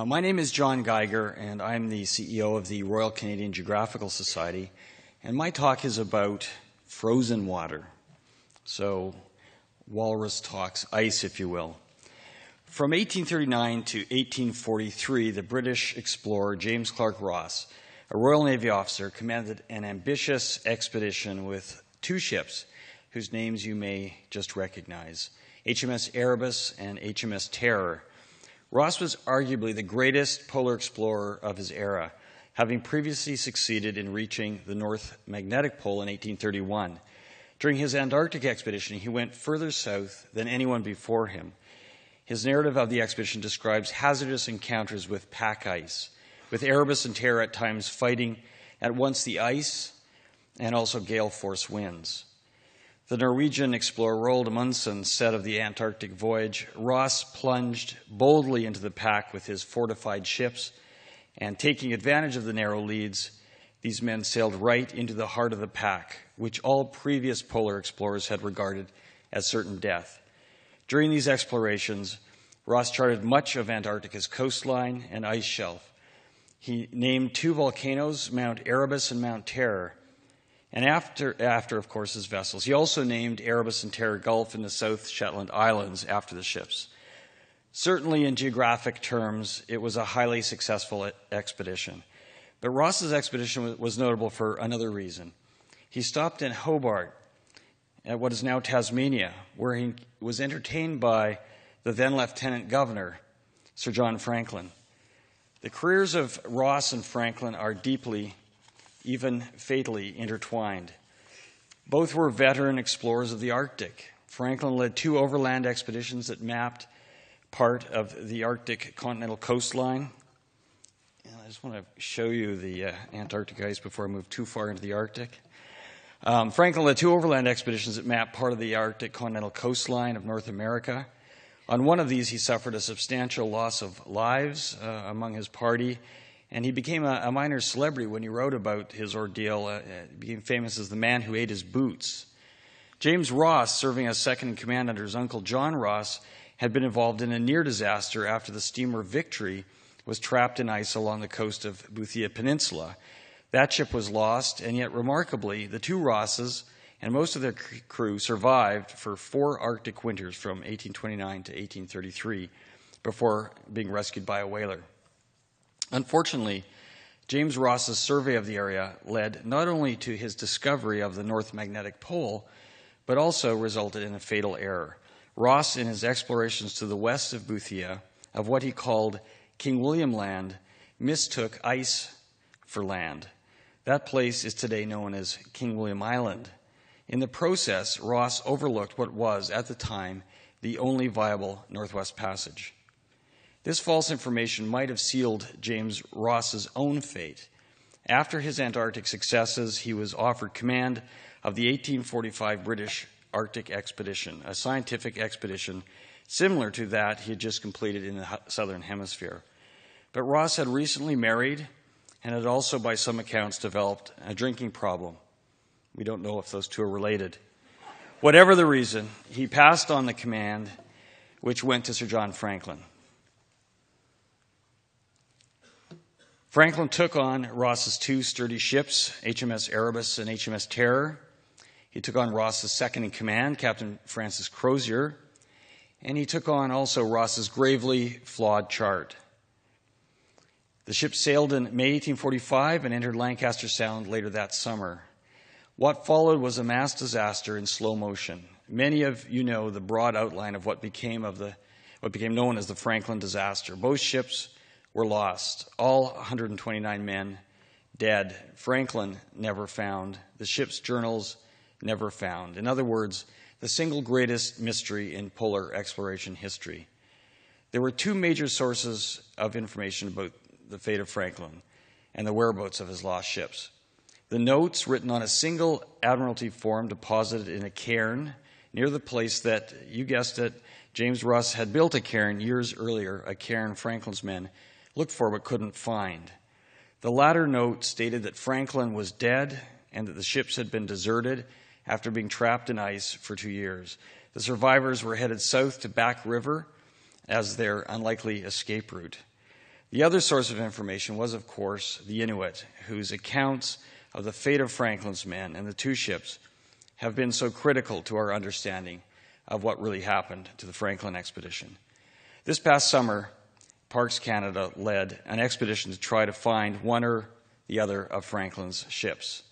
My name is John Geiger, and I'm the CEO of the Royal Canadian Geographical Society, and my talk is about frozen water. So, Walrus talks ice, if you will. From 1839 to 1843, the British explorer James Clark Ross, a Royal Navy officer, commanded an ambitious expedition with two ships whose names you may just recognize, HMS Erebus and HMS Terror. Ross was arguably the greatest polar explorer of his era, having previously succeeded in reaching the North Magnetic Pole in 1831. During his Antarctic expedition, he went further south than anyone before him. His narrative of the expedition describes hazardous encounters with pack ice, with Erebus and Terror at times fighting at once the ice and also gale force winds. The Norwegian explorer Roald Amundsen said of the Antarctic voyage, Ross plunged boldly into the pack with his fortified ships, and taking advantage of the narrow leads, these men sailed right into the heart of the pack, which all previous polar explorers had regarded as certain death. During these explorations, Ross charted much of Antarctica's coastline and ice shelf. He named two volcanoes, Mount Erebus and Mount Terror, and after, of course, his vessels. He also named Erebus and Terror Gulf in the South Shetland Islands after the ships. Certainly in geographic terms, it was a highly successful expedition. But Ross's expedition was notable for another reason. He stopped in Hobart, at what is now Tasmania, where he was entertained by the then Lieutenant Governor, Sir John Franklin. The careers of Ross and Franklin are deeply, even fatally, intertwined. Both were veteran explorers of the Arctic. Franklin led two overland expeditions that mapped part of the Arctic continental coastline. And I just want to show you the Antarctic ice before I move too far into the Arctic. Franklin led two overland expeditions that mapped part of the Arctic continental coastline of North America. On one of these, he suffered a substantial loss of lives among his party, and he became a minor celebrity when he wrote about his ordeal. He became famous as the man who ate his boots. James Ross, serving as second in command under his uncle John Ross, had been involved in a near disaster after the steamer Victory was trapped in ice along the coast of Boothia Peninsula. That ship was lost, and yet remarkably, the two Rosses and most of their crew survived for 4 Arctic winters from 1829 to 1833 before being rescued by a whaler. Unfortunately, James Ross's survey of the area led not only to his discovery of the North Magnetic Pole, but also resulted in a fatal error. Ross, in his explorations to the west of Boothia, of what he called King William Land, mistook ice for land. That place is today known as King William Island. In the process, Ross overlooked what was, at the time, the only viable Northwest Passage. This false information might have sealed James Ross's own fate. After his Antarctic successes, he was offered command of the 1845 British Arctic Expedition, a scientific expedition similar to that he had just completed in the Southern Hemisphere. But Ross had recently married and had also, by some accounts, developed a drinking problem. We don't know if those two are related. Whatever the reason, he passed on the command, which went to Sir John Franklin. Franklin took on Ross's two sturdy ships, HMS Erebus and HMS Terror. He took on Ross's second in command, Captain Francis Crozier, and he took on also Ross's gravely flawed chart. The ship sailed in May 1845 and entered Lancaster Sound later that summer. What followed was a mass disaster in slow motion. Many of you know the broad outline of what became known as the Franklin disaster. Both ships were lost, all 129 men dead. Franklin never found. The ship's journals never found. In other words, the single greatest mystery in polar exploration history. There were two major sources of information about the fate of Franklin and the whereabouts of his lost ships. The notes written on a single Admiralty form deposited in a cairn near the place that, you guessed it, James Ross had built a cairn years earlier, a cairn Franklin's men looked for but couldn't find. The latter note stated that Franklin was dead and that the ships had been deserted after being trapped in ice for 2 years. The survivors were headed south to Back River as their unlikely escape route. The other source of information was, of course, the Inuit, whose accounts of the fate of Franklin's men and the two ships have been so critical to our understanding of what really happened to the Franklin expedition. This past summer, Parks Canada led an expedition to try to find one or the other of Franklin's ships.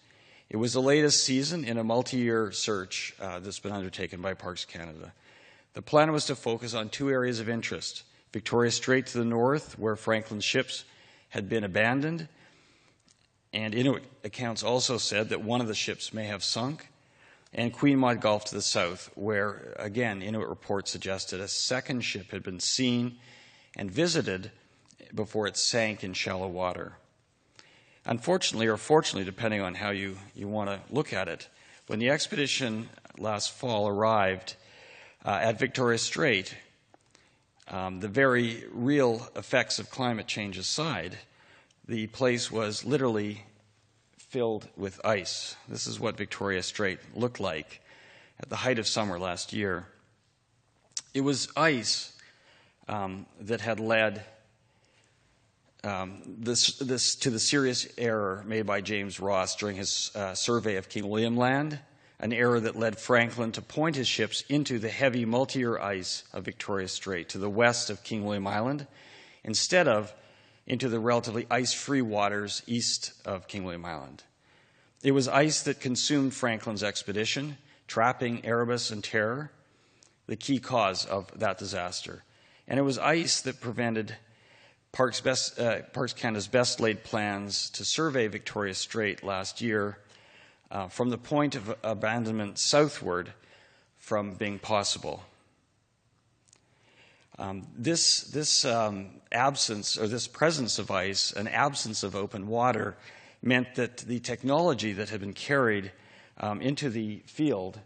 It was the latest season in a multi-year search that's been undertaken by Parks Canada. The plan was to focus on two areas of interest: Victoria Strait to the north, where Franklin's ships had been abandoned, and Inuit accounts also said that one of the ships may have sunk, and Queen Maud Gulf to the south, where, again, Inuit reports suggested a second ship had been seen and visited before it sank in shallow water. Unfortunately, or fortunately, depending on how you want to look at it, when the expedition last fall arrived at Victoria Strait, the very real effects of climate change aside, the place was literally filled with ice. This is what Victoria Strait looked like at the height of summer last year. It was ice that had led this to the serious error made by James Ross during his survey of King William Land, an error that led Franklin to point his ships into the heavy multi-year ice of Victoria Strait to the west of King William Island, instead of into the relatively ice-free waters east of King William Island. It was ice that consumed Franklin's expedition, trapping Erebus and Terror, the key cause of that disaster. And it was ice that prevented Parks Canada's best-laid plans to survey Victoria Strait last year from the point of abandonment southward from being possible. This absence, or this presence of ice, an absence of open water, meant that the technology that had been carried into the field,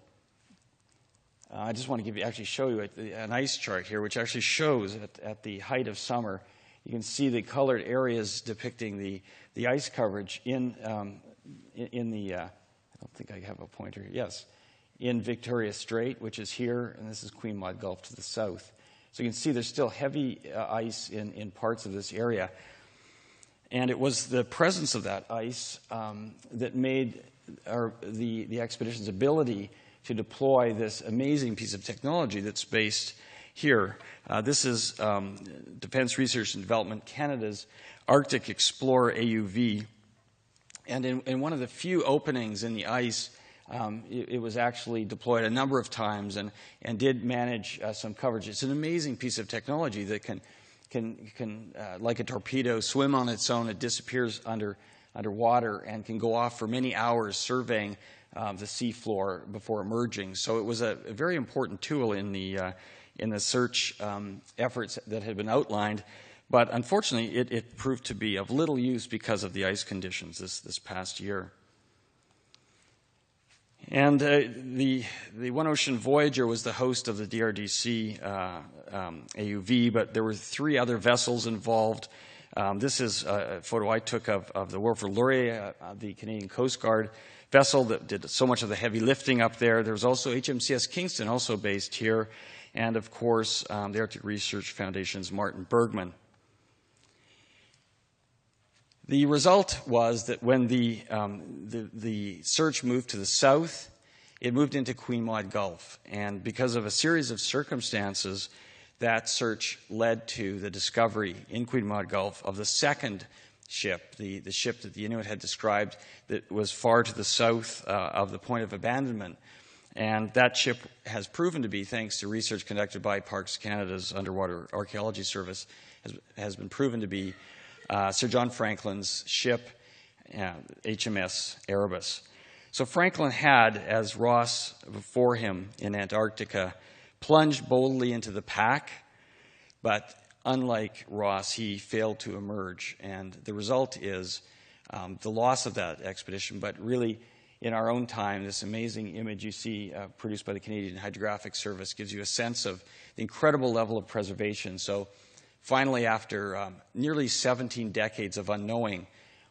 I just want to show you an ice chart here, which actually shows at the height of summer. You can see the colored areas depicting the ice coverage in the, I don't think I have a pointer here, yes, in Victoria Strait, which is here, and this is Queen Maud Gulf to the south. So you can see there's still heavy ice in parts of this area. And it was the presence of that ice that made the expedition's ability to deploy this amazing piece of technology that's based here. This is Defense Research and Development Canada's Arctic Explorer AUV. And in one of the few openings in the ice, it was actually deployed a number of times and did manage some coverage. It's an amazing piece of technology that can like a torpedo, swim on its own. It disappears underwater and can go off for many hours surveying the seafloor before emerging. So it was a very important tool in the search efforts that had been outlined. But unfortunately, it proved to be of little use because of the ice conditions this past year. And the One Ocean Voyager was the host of the DRDC AUV, but there were three other vessels involved. This is a photo I took of the Wilfrid Laurier, the Canadian Coast Guard vessel that did so much of the heavy lifting up there. There was also HMCS Kingston, also based here, and of course the Arctic Research Foundation's Martin Bergman. The result was that when the search moved to the south, it moved into Queen Maud Gulf. And because of a series of circumstances, that search led to the discovery in Queen Maud Gulf of the second ship, the ship that the Inuit had described that was far to the south of the point of abandonment. And that ship has proven to be, thanks to research conducted by Parks Canada's Underwater Archaeology Service, has been proven to be Sir John Franklin's ship, HMS Erebus. So Franklin had, as Ross before him in Antarctica, plunged boldly into the pack, but unlike Ross, he failed to emerge. And the result is the loss of that expedition, but really in our own time, this amazing image you see produced by the Canadian Hydrographic Service gives you a sense of the incredible level of preservation. So finally, after nearly 17 decades of unknowing,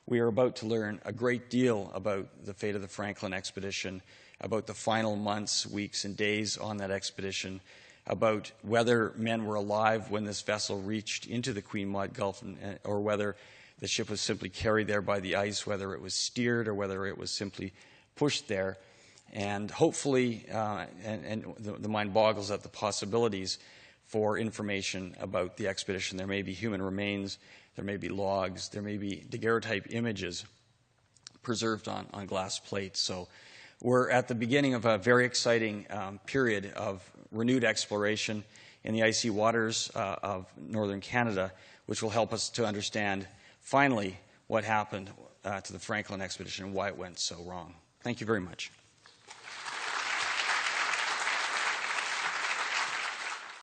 we are about to learn a great deal about the fate of the Franklin expedition, about the final months, weeks, and days on that expedition, about whether men were alive when this vessel reached into the Queen Maud Gulf, or whether the ship was simply carried there by the ice, whether it was steered or whether it was simply pushed there. And hopefully, the mind boggles at the possibilities for information about the expedition. There may be human remains, there may be logs, there may be daguerreotype images preserved on glass plates. So we're at the beginning of a very exciting period of renewed exploration in the icy waters of northern Canada, which will help us to understand finally what happened to the Franklin expedition and why it went so wrong. Thank you very much.